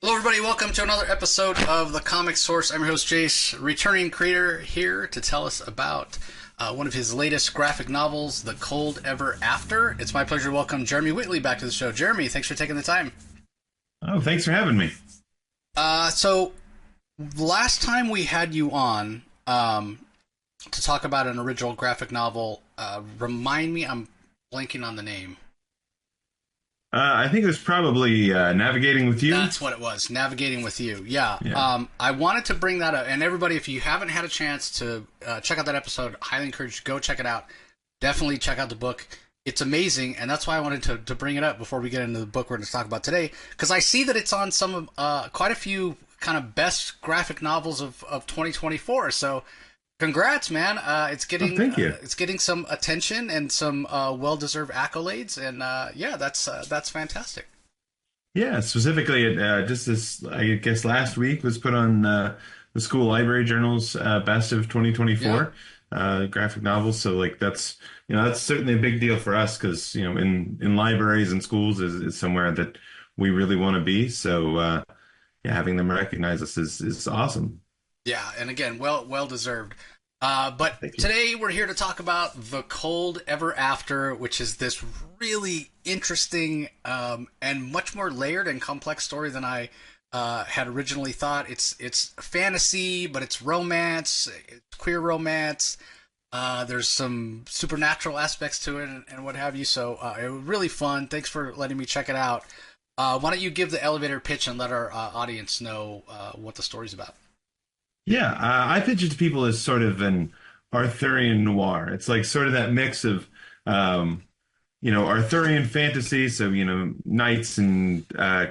Hello, everybody. Welcome to another episode of The Comic Source. I'm your host, Jace, returning creator here to tell us about one of his latest graphic novels, The Cold Ever After. It's my pleasure to welcome Jeremy Whitley back to the show. Jeremy, thanks for taking the time. Oh, thanks for having me. So, last time we had you on to talk about an original graphic novel, remind me, I'm blanking on the name. I think it was probably Navigating with You. That's what it was. Navigating with you. Yeah. Yeah. I wanted to bring that up, and everybody, if you haven't had a chance to check out that episode, highly encourage you to go check it out. Definitely check out the book. It's amazing, and that's why I wanted to bring it up before we get into the book we're going to talk about today, because I see that it's on some of quite a few kind of best graphic novels of 2024. So congrats, man! Oh, thank you. It's getting some attention and some well deserved accolades, and yeah, that's fantastic. Yeah, specifically, just this, I guess last week was put on the School Library Journal's Best of Yeah. 2024 graphic novels. So, like, that's certainly a big deal for us because, in libraries and schools is somewhere that we really want to be. So, yeah, having them recognize us is awesome. Yeah, and again, well deserved. But Thank you. today we're here to talk about The Cold Ever After, which is this really interesting and much more layered and complex story than I had originally thought. It's fantasy, but it's romance, it's queer romance. There's some supernatural aspects to it and what have you. So it was really fun. Thanks for letting me check it out. Why don't you give the elevator pitch and let our audience know what the story's about? Yeah, I pitch it to people as sort of an Arthurian noir. It's like sort of that mix of, um, Arthurian fantasy, so, knights and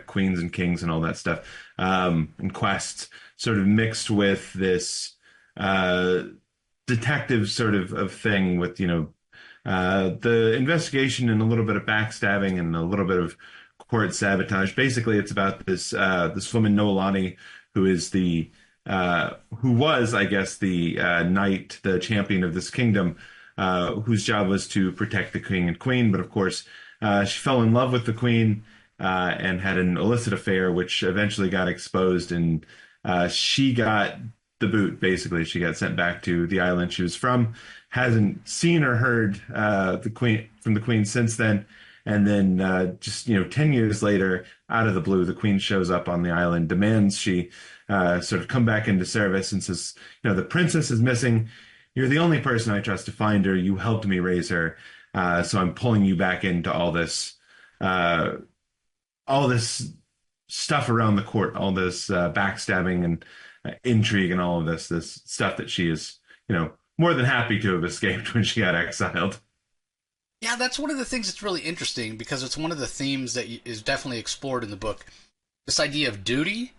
queens and kings and all that stuff, and quests, sort of mixed with this uh, detective sort of thing with, the investigation and a little bit of backstabbing and a little bit of court sabotage. Basically, it's about this woman Noelani, who is the who was, I guess, the knight, the champion of this kingdom, whose job was to protect the king and queen. But of course, she fell in love with the queen and had an illicit affair, which eventually got exposed, and she got the boot. Basically, she got sent back to the island she was from. Hasn't seen or heard the queen from the queen since then. And then, just 10 years later, out of the blue, the queen shows up on the island, demands she sort of come back into service, and says, the princess is missing. You're the only person I trust to find her. You helped me raise her, so I'm pulling you back into uh, all this stuff around the court, all this backstabbing and intrigue, and all of this stuff that she is, more than happy to have escaped when she got exiled. Yeah, that's one of the things that's really interesting because it's one of the themes that is definitely explored in the book. This idea of duty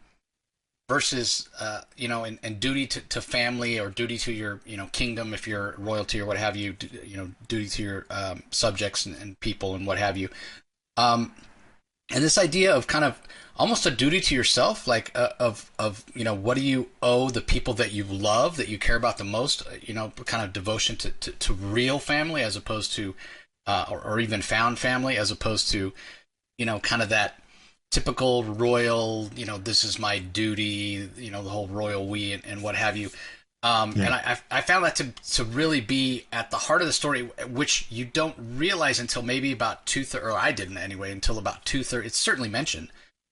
versus, and duty to family or duty to your, kingdom if you're royalty or what have you, duty to your subjects and people and what have you. Um, and this idea of kind of almost a duty to yourself, like of what do you owe the people that you love, that you care about the most, kind of devotion to real family as opposed to or even found family as opposed to, kind of that typical royal, this is my duty, the whole royal we and what have you. Yeah. And I found that to really be at the heart of the story, which you don't realize until maybe about two-thirds, or I didn't anyway, until about two-thirds. It's certainly mentioned,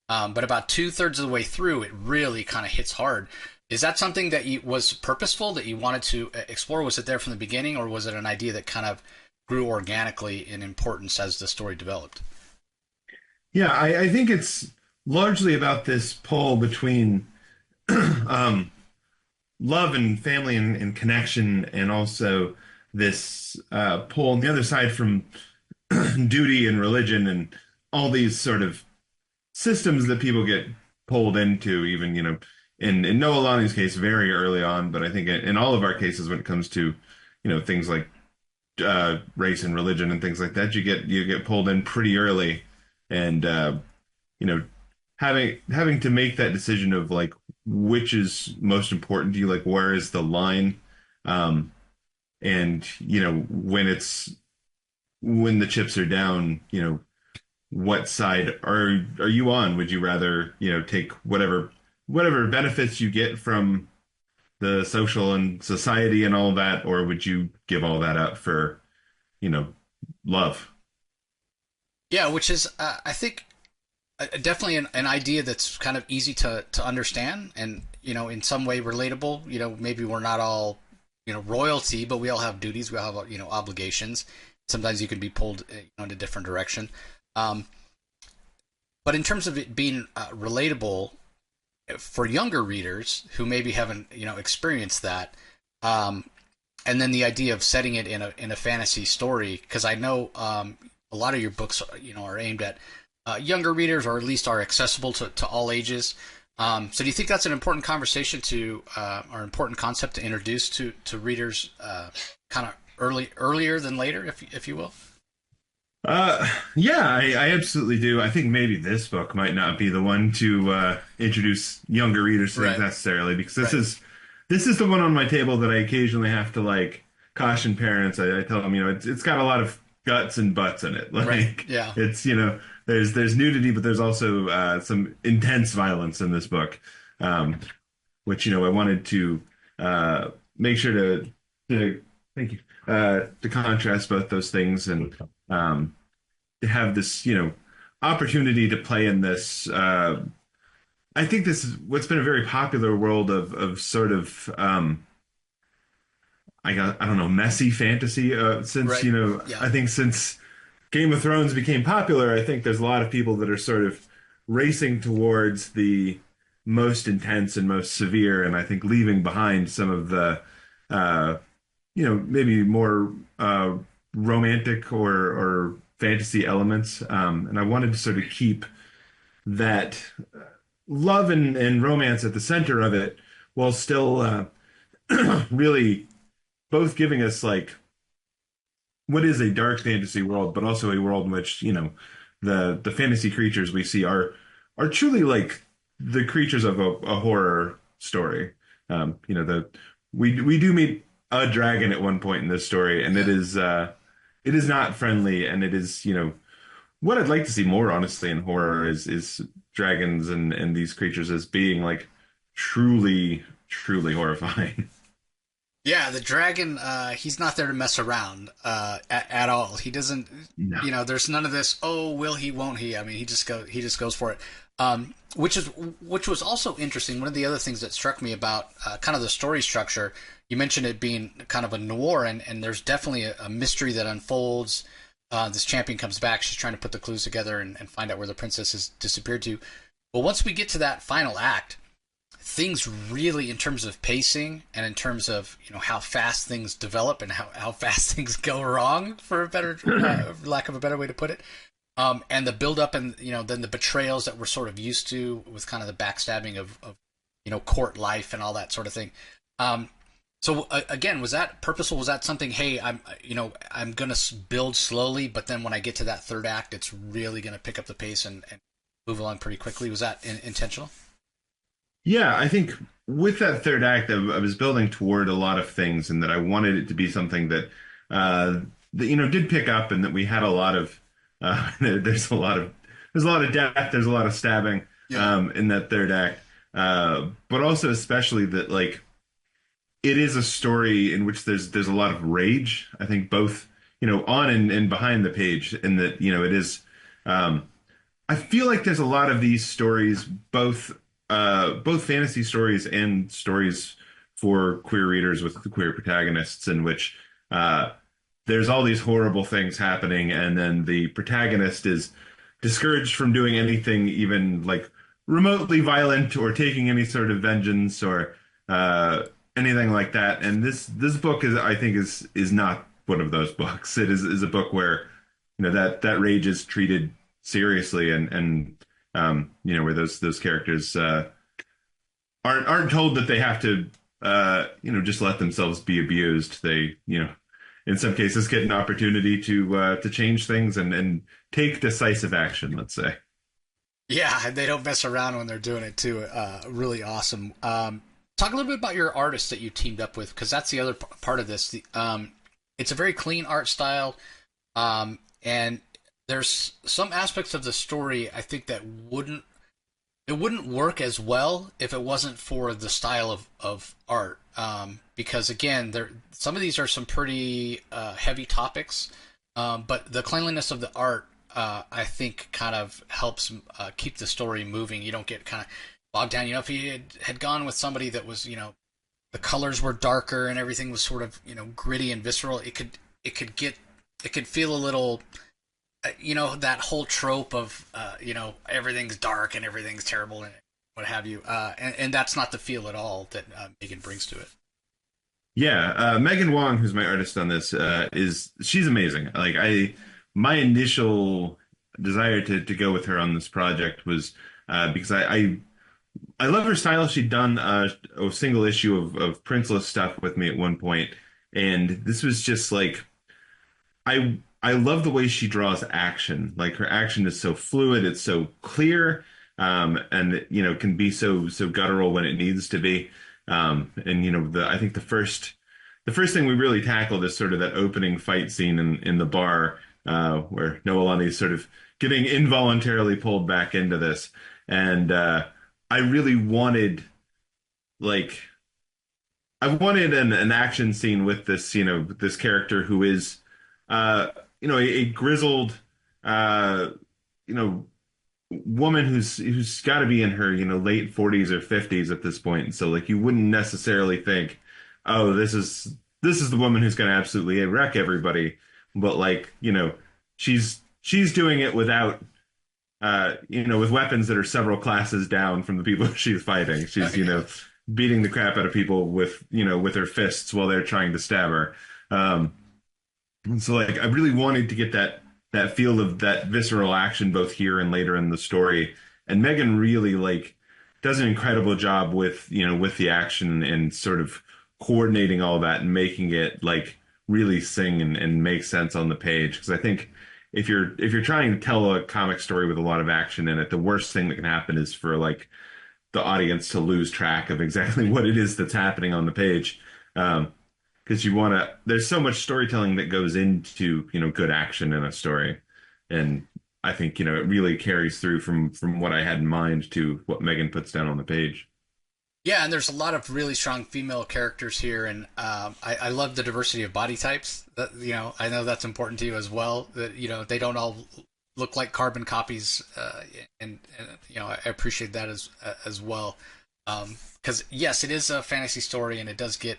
but about two-thirds of the way through, it really kind of hits hard. Is that something that was purposeful, that you wanted to explore? Was it there from the beginning, or was it an idea that kind of grew organically in importance as the story developed? Yeah, I think it's largely about this pull between um, love and family and connection, and also this pull on the other side from duty and religion and all these sort of systems that people get pulled into, even, in Noah Lonnie's case, very early on, but I think in all of our cases when it comes to, things like race and religion and things like that, you get pulled in pretty early, and you know, having to make that decision of like which is most important to you, like where is the line, um, and when the chips are down, what side are you on? Would you rather, take whatever benefits you get from the social and society and all that, or would you give all that up for, you know, love? Yeah, which is, I think, definitely an idea that's kind of easy to understand and, in some way relatable. Maybe we're not all, royalty, but we all have duties. We all have, obligations. Sometimes you can be pulled in a different direction. Um, but in terms of it being relatable for younger readers who maybe haven't, experienced that, and then the idea of setting it in a fantasy story, because I know a lot of your books, are aimed at younger readers, or at least are accessible to all ages. So do you think that's an important conversation or important concept to introduce to readers, kind of earlier than later, if you will? Yeah, I absolutely do. I think maybe this book might not be the one to introduce younger readers to things Right. necessarily, because this Right. is this is the one on my table that I occasionally have to like caution parents. I tell them, it's got a lot of guts and butts in it. Right. Like Yeah. it's there's nudity, but there's also some intense violence in this book, um, which I wanted to make sure to thank you to contrast both those things and. To have this, opportunity to play in this. I think this is what's been a very popular world of sort of, I don't know, messy fantasy. Since Right. Yeah. I think since Game of Thrones became popular, I think there's a lot of people that are sort of racing towards the most intense and most severe, and I think leaving behind some of the, uh, maybe more romantic or fantasy elements. And I wanted to sort of keep that love and romance at the center of it, while still really both giving us like what is a dark fantasy world, but also a world in which the fantasy creatures we see are truly like the creatures of a horror story. The we do meet a dragon at one point in this story, and Yeah. it is not friendly, and it is what I'd like to see more honestly in horror is dragons and these creatures as being like truly horrifying. Yeah, the dragon, he's not there to mess around at all. He doesn't, No. there's none of this. Oh, will he? Won't he? I mean, he just goes for it. Which was also interesting. One of the other things that struck me about kind of the story structure. You mentioned it being kind of a noir, and there's definitely a mystery that unfolds. This champion comes back. She's trying to put the clues together and find out where the princess has disappeared to. But once we get to that final act, things really, in terms of pacing and in terms of how fast things develop and how fast things go wrong, for a better lack of a better way to put it, and the build up, and then the betrayals that we're sort of used to with kind of the backstabbing of court life and all that sort of thing. So again, was that purposeful? Was that something? Hey, I'm gonna build slowly, but then when I get to that third act, it's really gonna pick up the pace and move along pretty quickly. Was that intentional? Yeah, I think with that third act, I was building toward a lot of things, and that I wanted it to be something that did pick up, and that we had a lot of there's a lot of death, there's a lot of stabbing Yeah. in that third act, but also especially that like it is a story in which there's a lot of rage. I think both on and behind the page, and that it is. Um, I feel like there's a lot of these stories, both fantasy stories and stories for queer readers with the queer protagonists, in which uh, there's all these horrible things happening, and then the protagonist is discouraged from doing anything, even like remotely violent or taking any sort of vengeance or uh, anything like that. And this book is, I think, is not one of those books. It is a book where that rage is treated seriously, and where those characters aren't told that they have to just let themselves be abused. They in some cases get an opportunity to change things and take decisive action, let's say. Yeah, they don't mess around when they're doing it too. Really awesome. Talk a little bit about your artist that you teamed up with, because that's the other part of this. It's a very clean art style, and there's some aspects of the story I think that wouldn't work as well if it wasn't for the style of art. Because again, there some of these are some pretty heavy topics, but the cleanliness of the art, I think, kind of helps keep the story moving. You don't get kind of bogged down. You know, if he had gone with somebody that was, the colors were darker and everything was sort of, gritty and visceral, it could feel a little, that whole trope of, everything's dark and everything's terrible and what have you. And that's not the feel at all that Megan brings to it. Yeah, Megan Huang, who's my artist on this, she's amazing. My initial desire to go with her on this project was because I love her style. She'd done a single issue of Princeless stuff with me at one point, and this was just like I love the way she draws action. Like her action is so fluid, it's so clear, and can be so guttural when it needs to be. And I think the first thing we really tackled is sort of that opening fight scene in the bar, where Noelani's sort of getting involuntarily pulled back into this, and I really wanted like I wanted an action scene with this character who is a grizzled uh you know woman who's got to be in her late 40s or 50s at this point. So like you wouldn't necessarily think, oh, this is the woman who's going to absolutely wreck everybody, but like she's doing it without with weapons that are several classes down from the people she's fighting. She's beating the crap out of people with her fists while they're trying to stab her. And so like I really wanted to get that feel of that visceral action both here and later in the story. And Megan really like does an incredible job with with the action and sort of coordinating all that and making it like really sing and make sense on the page. Because I think if you're trying to tell a comic story with a lot of action in it, the worst thing that can happen is for like the audience to lose track of exactly what it is that's happening on the page. Because there's so much storytelling that goes into good action in a story, and I think it really carries through from what I had in mind to what Megan puts down on the page. Yeah, and there's a lot of really strong female characters here, and I love the diversity of body types. That I know that's important to you as well. That they don't all look like carbon copies, and I appreciate that as well. Because yes, it is a fantasy story, and it does get.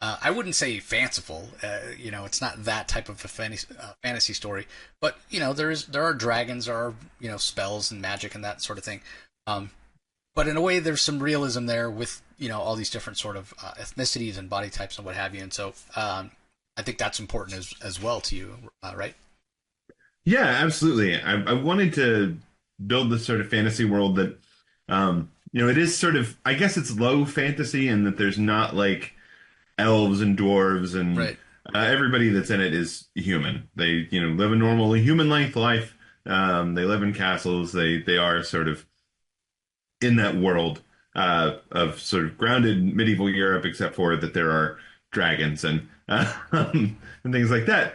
I wouldn't say fanciful. It's not that type of a fantasy story, but there are dragons, there are spells and magic and that sort of thing. But in a way, there's some realism there with all these different sort of ethnicities and body types and what have you. And so I think that's important as well to you, right? Yeah, absolutely. I wanted to build this sort of fantasy world that it is sort of, I guess it's low fantasy in that there's not like elves and dwarves and Right. Everybody that's in it is human. They live a normal human length life. They live in castles. They are sort of in that world of sort of grounded medieval Europe, except for that there are dragons and and things like that.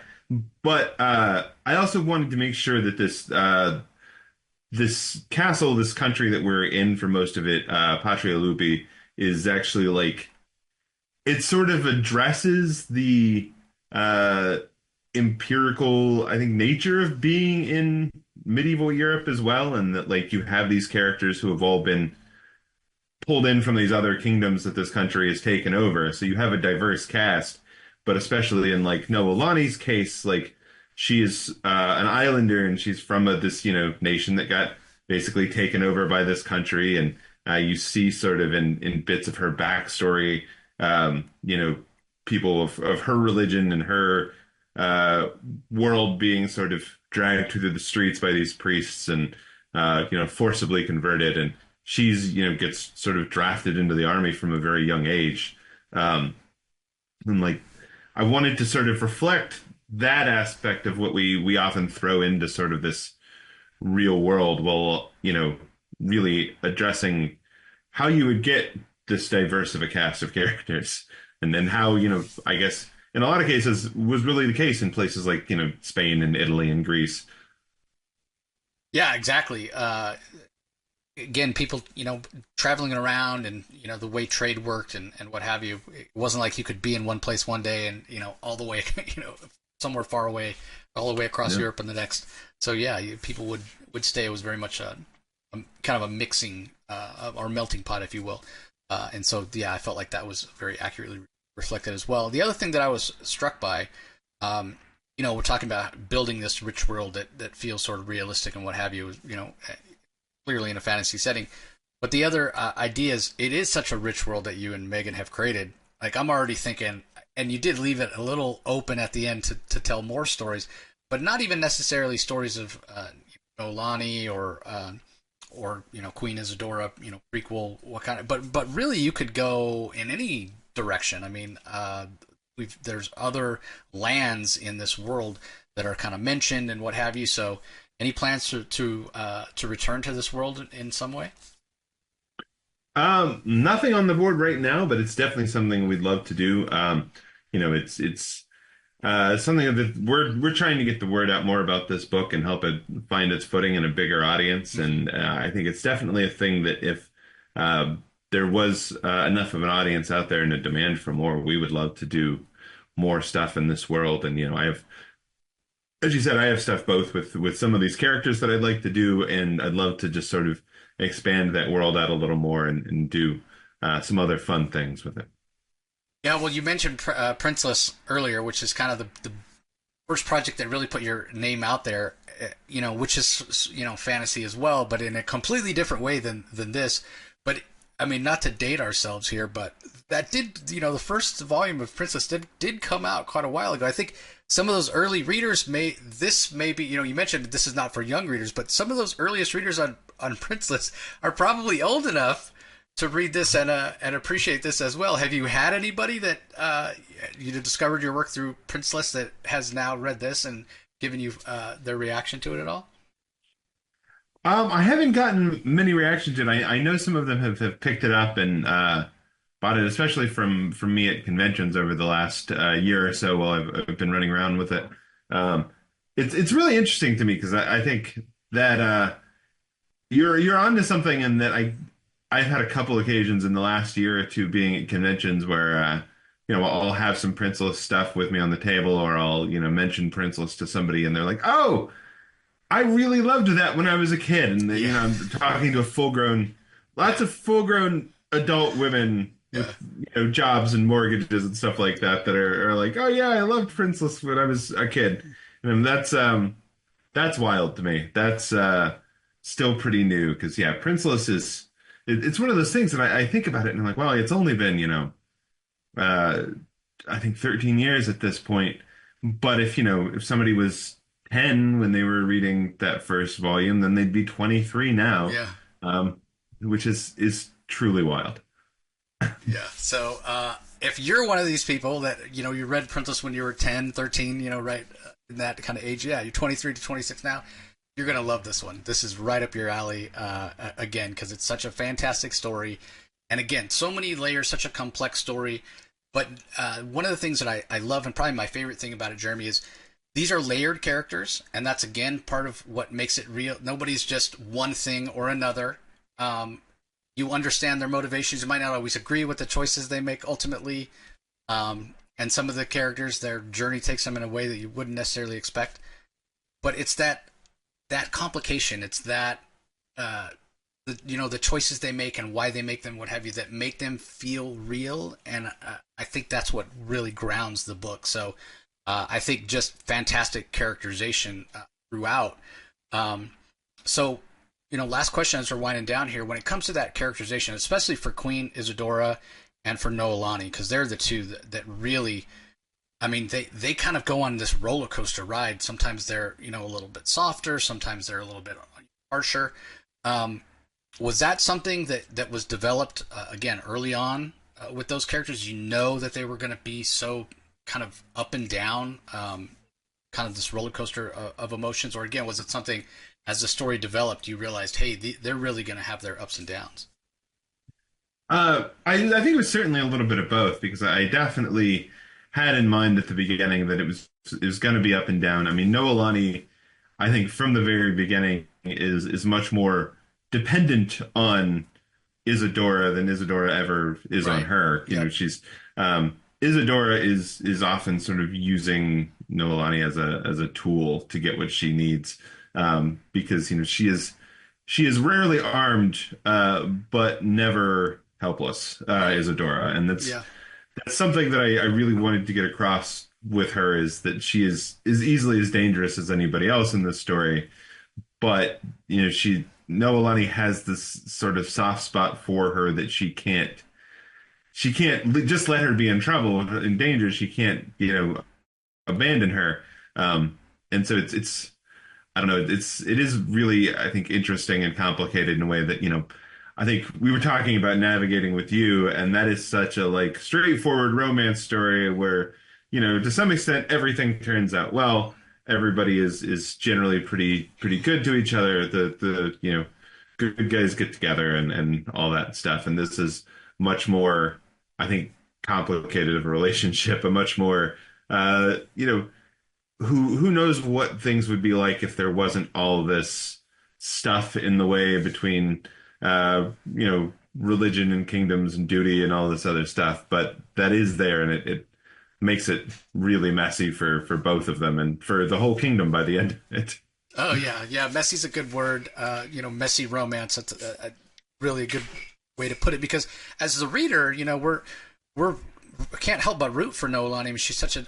But I also wanted to make sure that this castle, this country that we're in for most of it, Patria Lupi, is actually like it sort of addresses the empirical, I think, nature of being in medieval Europe as well, and that like you have these characters who have all been pulled in from these other kingdoms that this country has taken over. So you have a diverse cast, but especially in like Noelani's case, like she is an islander and she's from this nation that got basically taken over by this country, and you see sort of in bits of her backstory, people of her religion and her world being sort of dragged through the streets by these priests and forcibly converted, and she's gets sort of drafted into the army from a very young age, and like I wanted to sort of reflect that aspect of what we often throw into sort of this real world, while really addressing how you would get this diverse of a cast of characters, and then how I guess in a lot of cases was really the case in places like Spain and Italy and Greece. Yeah, exactly. Again, people, traveling around and, the way trade worked and what have you, it wasn't like you could be in one place one day and, all the way, somewhere far away, all the way across Yeah. Europe and the next. So yeah, people would stay. It was very much a kind of a mixing, or melting pot, if you will. And so, yeah, I felt like that was very accurately reflected as well. The other thing that I was struck by, we're talking about building this rich world that feels sort of realistic and what have you, clearly in a fantasy setting. But the other idea is it is such a rich world that you and Megan have created. Like, I'm already thinking, and you did leave it a little open at the end to tell more stories, but not even necessarily stories of Olani or Queen Isadora, prequel, what kind of, but really you could go in any direction. I mean, there's other lands in this world that are kind of mentioned and what have you. So, any plans to return to this world in some way? Nothing on the board right now, but it's definitely something we'd love to do. It's something that we're trying to get the word out more about this book and help it find its footing in a bigger audience. And I think it's definitely a thing that if there was enough of an audience out there and a demand for more, we would love to do more stuff in this world. And I have, as you said, I have stuff both with some of these characters that I'd like to do, and I'd love to just sort of expand that world out a little more and do some other fun things with it. Yeah, well, you mentioned Princeless earlier, which is kind of the first project that really put your name out there, which is, fantasy as well, but in a completely different way than this. But I mean, not to date ourselves here, but that did, the first volume of Princeless did come out quite a while ago. I think some of those early readers may be, you mentioned this is not for young readers, but some of those earliest readers on Princeless are probably old enough to read this and appreciate this as well. Have you had anybody that you discovered your work through Princeless that has now read this and given you their reaction to it at all? I haven't gotten many reactions yet. I know some of them have picked it up and bought it, especially from me at conventions over the last year or so while I've been running around with it. It's really interesting to me because I think that you're onto something, and that I've had a couple occasions in the last year or two being at conventions where I'll have some Princeless stuff with me on the table, or I'll mention Princeless to somebody, and they're like, "Oh, I really loved that when I was a kid." And Yeah. I'm talking to lots of full-grown adult women Yeah. with jobs and mortgages and stuff like that are like, "Oh yeah, I loved Princeless when I was a kid." And that's wild to me. That's still pretty new because yeah, Princeless it's one of those things that I think about it and I'm like, well, it's only been uh, I think 13 years at this point. But if somebody was 10 when they were reading that first volume, then they'd be 23 now, Yeah. which is truly wild. Yeah. So if you're one of these people that, you read Princeless when you were 10, 13, right in that kind of age, yeah, you're 23 to 26 now, you're going to love this one. This is right up your alley, again, because it's such a fantastic story. And again, so many layers, such a complex story. But one of the things that I love, and probably my favorite thing about it, Jeremy, is these are layered characters. And that's, again, part of what makes it real. Nobody's just one thing or another. You understand their motivations. You might not always agree with the choices they make ultimately. And some of the characters, their journey takes them in a way that you wouldn't necessarily expect. But it's that complication. It's that the choices they make and why they make them, what have you, that make them feel real. And I think that's what really grounds the book. So I think just fantastic characterization throughout. So last question as we're winding down here. When it comes to that characterization, especially for Queen Isadora and for Noelani, because they're the two that really, I mean, they kind of go on this roller coaster ride. Sometimes they're, a little bit softer. Sometimes they're a little bit harsher. Was that something that was developed, again, early on with those characters? That they were going to be so kind of up and down, kind of this roller coaster of emotions? Or again, was it something as the story developed, you realized, hey, they're really going to have their ups and downs? I think it was certainly a little bit of both because I definitely had in mind at the beginning that it was going to be up and down. I mean, Noelani, I think from the very beginning is much more dependent on Isadora than Isadora ever is on Right. her. You know, Yep. she's Isadora is often sort of using Noelani as a tool to get what she needs, because you know she is rarely armed, but never helpless. Right. Isadora, and Yeah. that's something that I really wanted to get across with her is that she is easily as dangerous as anybody else in this story, but you know Noelani has this sort of soft spot for her that she can't just let her be in trouble in danger. She can't abandon her. And so it's I don't know. It is really, I think, interesting and complicated in a way that, I think we were talking about navigating with you, and that is such a like straightforward romance story where, to some extent everything turns out well. Everybody is generally pretty good to each other. The good guys get together and all that stuff. And this is much more, I think, complicated of a relationship, a much more who knows what things would be like if there wasn't all this stuff in the way between religion and kingdoms and duty and all this other stuff, but that is there, and it makes it really messy for both of them and for the whole kingdom by the end of it. Oh yeah, yeah. Messy's a good word. Messy romance. That's really a good way to put it, because as the reader, we're can't help but root for Noelani. I mean, she's such a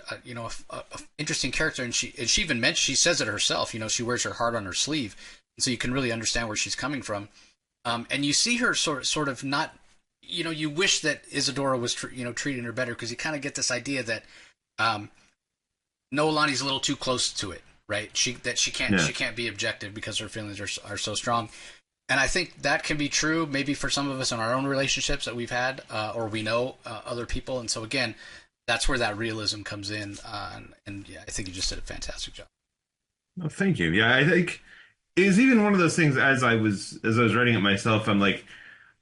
interesting character, and she even mentioned, she says it herself. She wears her heart on her sleeve, and so you can really understand where she's coming from. And you see her sort of not. You wish that Isadora was treating her better, because you kind of get this idea that Noelani's a little too close to it, right? She can't be objective because her feelings are so strong. And I think that can be true maybe for some of us in our own relationships that we've had, or we know other people. And so again, that's where that realism comes in. And yeah, I think you just did a fantastic job. Well, thank you. Yeah, I think it was even one of those things as I was writing it myself. I'm like,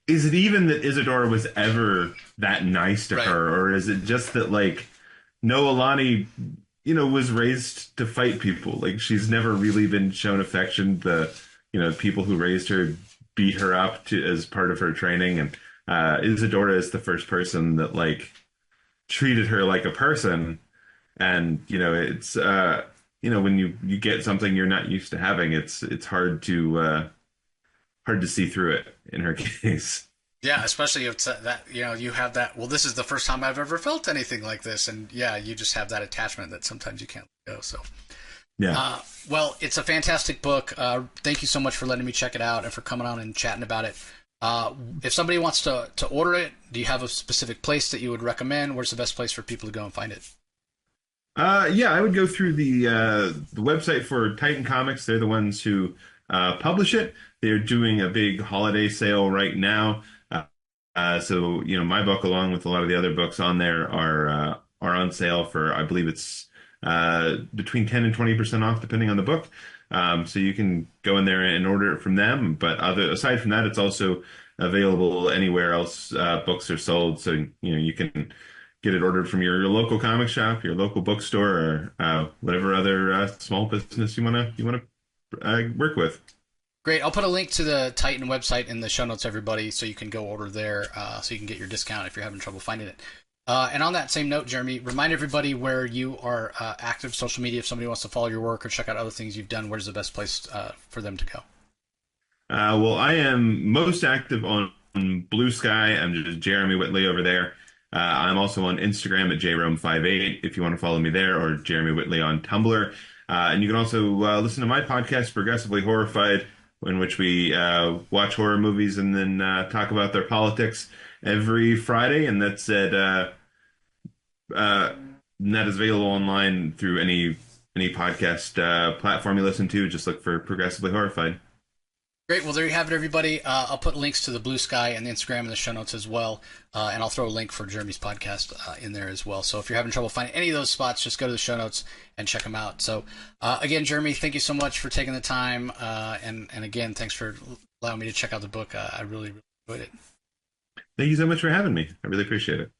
is it even that Isadora was ever that nice to Right. her, or is it just that like Noelani, was raised to fight people? Like she's never really been shown affection. The people who raised her beat her up as part of her training, and Isadora is the first person that like treated her like a person. And it's when you get something you're not used to having, it's hard to see through it in her case. Yeah, especially if that you have that. Well, this is the first time I've ever felt anything like this, and yeah, you just have that attachment that sometimes you can't let go. So. Yeah. Well, it's a fantastic book. Thank you so much for letting me check it out and for coming on and chatting about it. If somebody wants to order it, do you have a specific place that you would recommend? Where's the best place for people to go and find it? Yeah, I would go through the website for Titan Comics. They're the ones who publish it. They're doing a big holiday sale right now. So my book, along with a lot of the other books on there, are on sale for, I believe it's between 10 and 20% off, depending on the book. So you can go in there and order it from them. But aside from that, it's also available anywhere else books are sold. So you can get it ordered from your local comic shop, your local bookstore, or whatever other small business you wanna work with. Great. I'll put a link to the Titan website in the show notes, everybody, so you can go order there, so you can get your discount if you're having trouble finding it. And on that same note, Jeremy, remind everybody where you are active social media. If somebody wants to follow your work or check out other things you've done, where's the best place for them to go? Well, I am most active on Blue Sky. I'm just Jeremy Whitley over there. I'm also on Instagram at jrome58 if you want to follow me there, or Jeremy Whitley on Tumblr. And you can also listen to my podcast, Progressively Horrified, in which we watch horror movies and then talk about their politics every Friday, and that's that is available online through any podcast platform you listen to. Just look for Progressively Horrified. Great. Well, there you have it, everybody. I'll put links to the Blue Sky and the Instagram in the show notes as well. And I'll throw a link for Jeremy's podcast in there as well. So if you're having trouble finding any of those spots, just go to the show notes and check them out. So again, Jeremy, thank you so much for taking the time. And again, thanks for allowing me to check out the book. I really, really enjoyed it. Thank you so much for having me. I really appreciate it.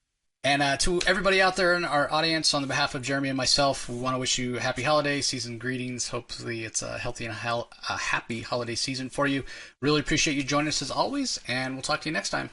And to everybody out there in our audience, on the behalf of Jeremy and myself, we want to wish you happy holiday season greetings. Hopefully it's a healthy and a happy holiday season for you. Really appreciate you joining us as always, and we'll talk to you next time.